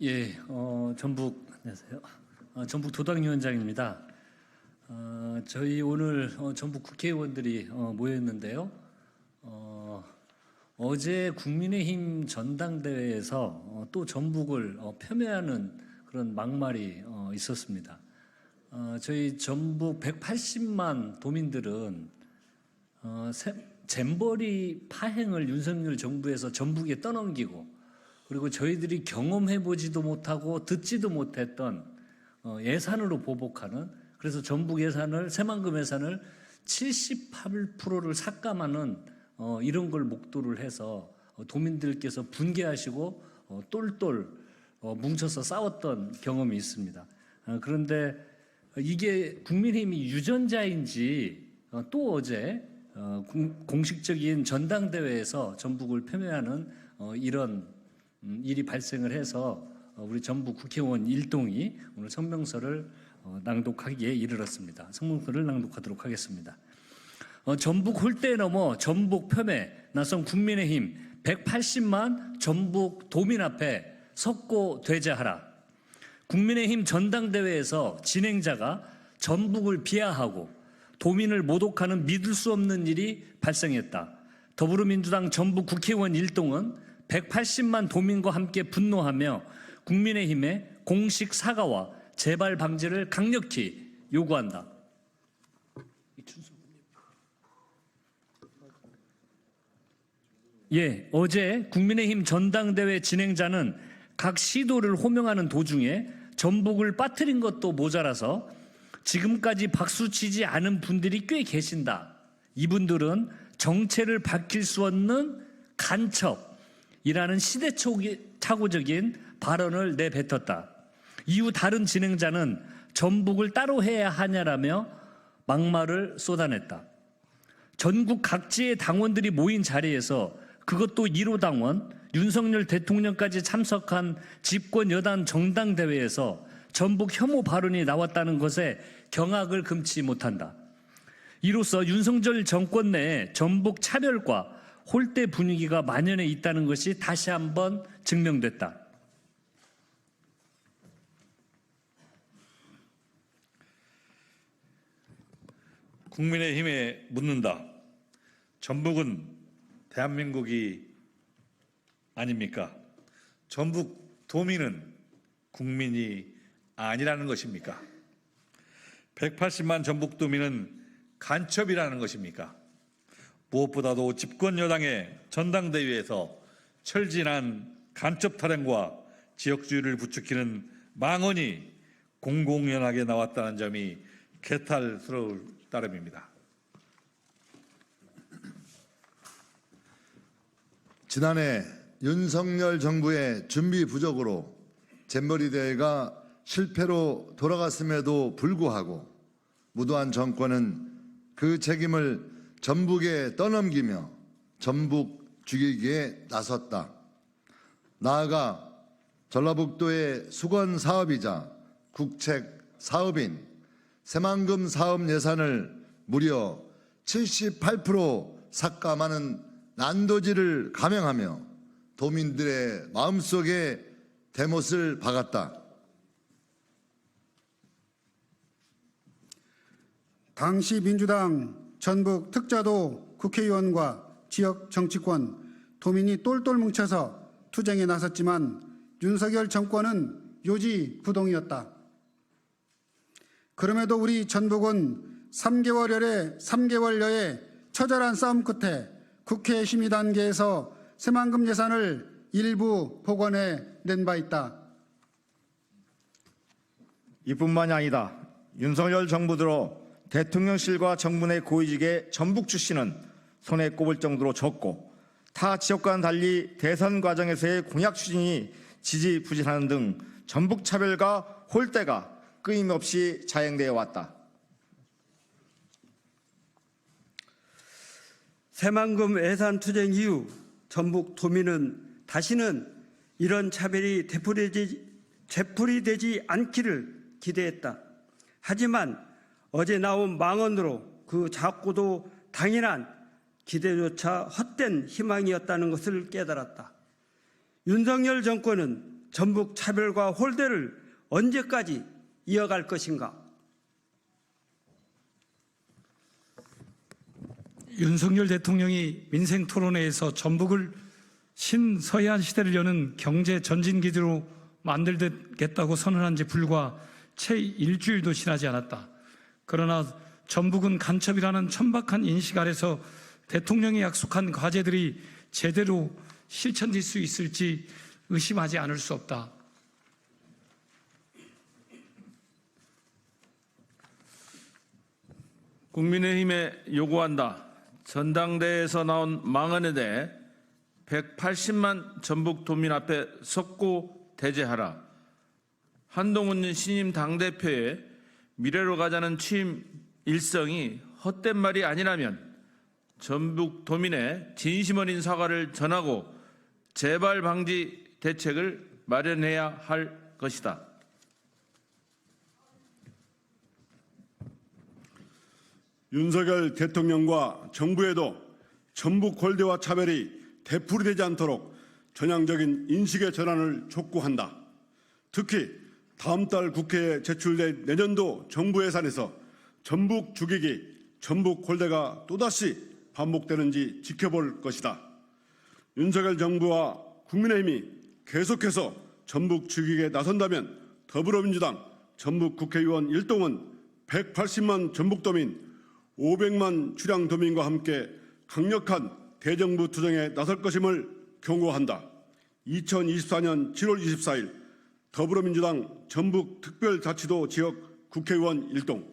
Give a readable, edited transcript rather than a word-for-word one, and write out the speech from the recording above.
예, 전북 안녕하세요. 전북 도당위원장입니다. 저희 오늘 전북 국회의원들이 모였는데요. 어제 국민의힘 전당대회에서 또 전북을 폄훼하는 그런 막말이 있었습니다. 저희 전북 180만 도민들은 잼버리 파행을 윤석열 정부에서 전북에 떠넘기고, 그리고 저희들이 경험해보지도 못하고 듣지도 못했던 예산으로 보복하는, 그래서 전북 예산을, 새만금 예산을 78%를 삭감하는 이런 걸 목도를 해서 도민들께서 분개하시고 똘똘 뭉쳐서 싸웠던 경험이 있습니다. 그런데 이게 국민의힘이 유전자인지 또 어제 공식적인 전당대회에서 전북을 폄훼하는 이런 일이 발생을 해서 우리 전북 국회의원 일동이 오늘 성명서를 낭독하기에 이르렀습니다. 성명서를 낭독하도록 하겠습니다. 전북 홀대 넘어 전북 폄훼 나선 국민의힘 180만 전북 도민 앞에 섰고 되자하라. 국민의힘 전당대회에서 진행자가 전북을 비하하고 도민을 모독하는 믿을 수 없는 일이 발생했다. 더불어민주당 전북 국회의원 일동은 180만 도민과 함께 분노하며 국민의힘의 공식 사과와 재발 방지를 강력히 요구한다. 예, 어제 국민의힘 전당대회 진행자는 각 시도를 호명하는 도중에 전북을 빠뜨린 것도 모자라서 지금까지 박수치지 않은 분들이 꽤 계신다. 이분들은 정체를 밝힐 수 없는 간첩이라는 시대착오적인 발언을 내뱉었다. 이후 다른 진행자는 전북을 따로 해야 하냐라며 막말을 쏟아냈다. 전국 각지의 당원들이 모인 자리에서, 그것도 1호 당원 윤석열 대통령까지 참석한 집권 여당 정당대회에서 전북 혐오 발언이 나왔다는 것에 경악을 금치 못한다. 이로써 윤석열 정권 내에 전북 차별과 홀대 분위기가 만연해 있다는 것이 다시 한번 증명됐다. 국민의힘에 묻는다. 전북은 대한민국이 아닙니까? 전북 도민은 국민이 아니라는 것입니까? 180만 전북 도민은 간첩이라는 것입니까? 무엇보다도 집권 여당의 전당대회에서 철진한 간첩 타령과 지역주의를 부추기는 망언이 공공연하게 나왔다는 점이 개탈스러울 따름입니다. 지난해 윤석열 정부의 준비 부족으로 잼버리 대회가 실패로 돌아갔음에도 불구하고 무도한 정권은 그 책임을 전북에 떠넘기며 전북 죽이기에 나섰다. 나아가 전라북도의 수건 사업이자 국책 사업인 새만금 사업 예산을 무려 78% 삭감하는 난도질을 감행하며 도민들의 마음속에 대못을 박았다. 당시 민주당 전북 특자도 국회의원과 지역 정치권, 도민이 똘똘 뭉쳐서 투쟁에 나섰지만 윤석열 정권은 요지부동이었다. 그럼에도 우리 전북은 3개월여의 처절한 싸움 끝에 국회 심의 단계에서 새만금 예산을 일부 복원해 낸 바 있다. 이뿐만이 아니다. 윤석열 정부 들어 대통령실과 정부 내 고위직의 전북 출신은 손에 꼽을 정도로 적고, 타 지역과는 달리 대선 과정에서의 공약 추진이 지지부진하는 등 전북 차별과 홀대가 끊임없이 자행되어 왔다. 새만금 예산 투쟁 이후 전북 도민은 다시는 이런 차별이 되풀이되지 않기를 기대했다. 하지만 어제 나온 망언으로 그 작고도 당연한 기대조차 헛된 희망이었다는 것을 깨달았다. 윤석열 정권은 전북 차별과 홀대를 언제까지 이어갈 것인가? 윤석열 대통령이 민생 토론회에서 전북을 신서해안 시대를 여는 경제 전진기지로 만들겠다고 선언한 지 불과 채 일주일도 지나지 않았다. 그러나 전북은 간첩이라는 천박한 인식 아래서 대통령이 약속한 과제들이 제대로 실천될 수 있을지 의심하지 않을 수 없다. 국민의힘에 요구한다. 전당대회에서 나온 망언에 대해 180만 전북도민 앞에 섰고 대제하라. 한동훈 신임 당대표의 미래로 가자는 취임 일성이 헛된 말이 아니라면 전북도민의 진심 어린 사과를 전하고 재발 방지 대책을 마련해야 할 것이다. 윤석열 대통령과 정부에도 전북 골대와 차별이 되풀이되지 않도록 전향적인 인식의 전환을 촉구한다. 특히 다음 달 국회에 제출된 내년도 정부 예산에서 전북 죽이기, 전북 골대가 또다시 반복되는지 지켜볼 것이다. 윤석열 정부와 국민의힘이 계속해서 전북 죽이기에 나선다면 더불어민주당 전북 국회의원 일동은 180만 전북도민 500만 출향도민과 함께 강력한 대정부 투쟁에 나설 것임을 경고한다. 2024년 7월 24일 더불어민주당 전북특별자치도 지역 국회의원 일동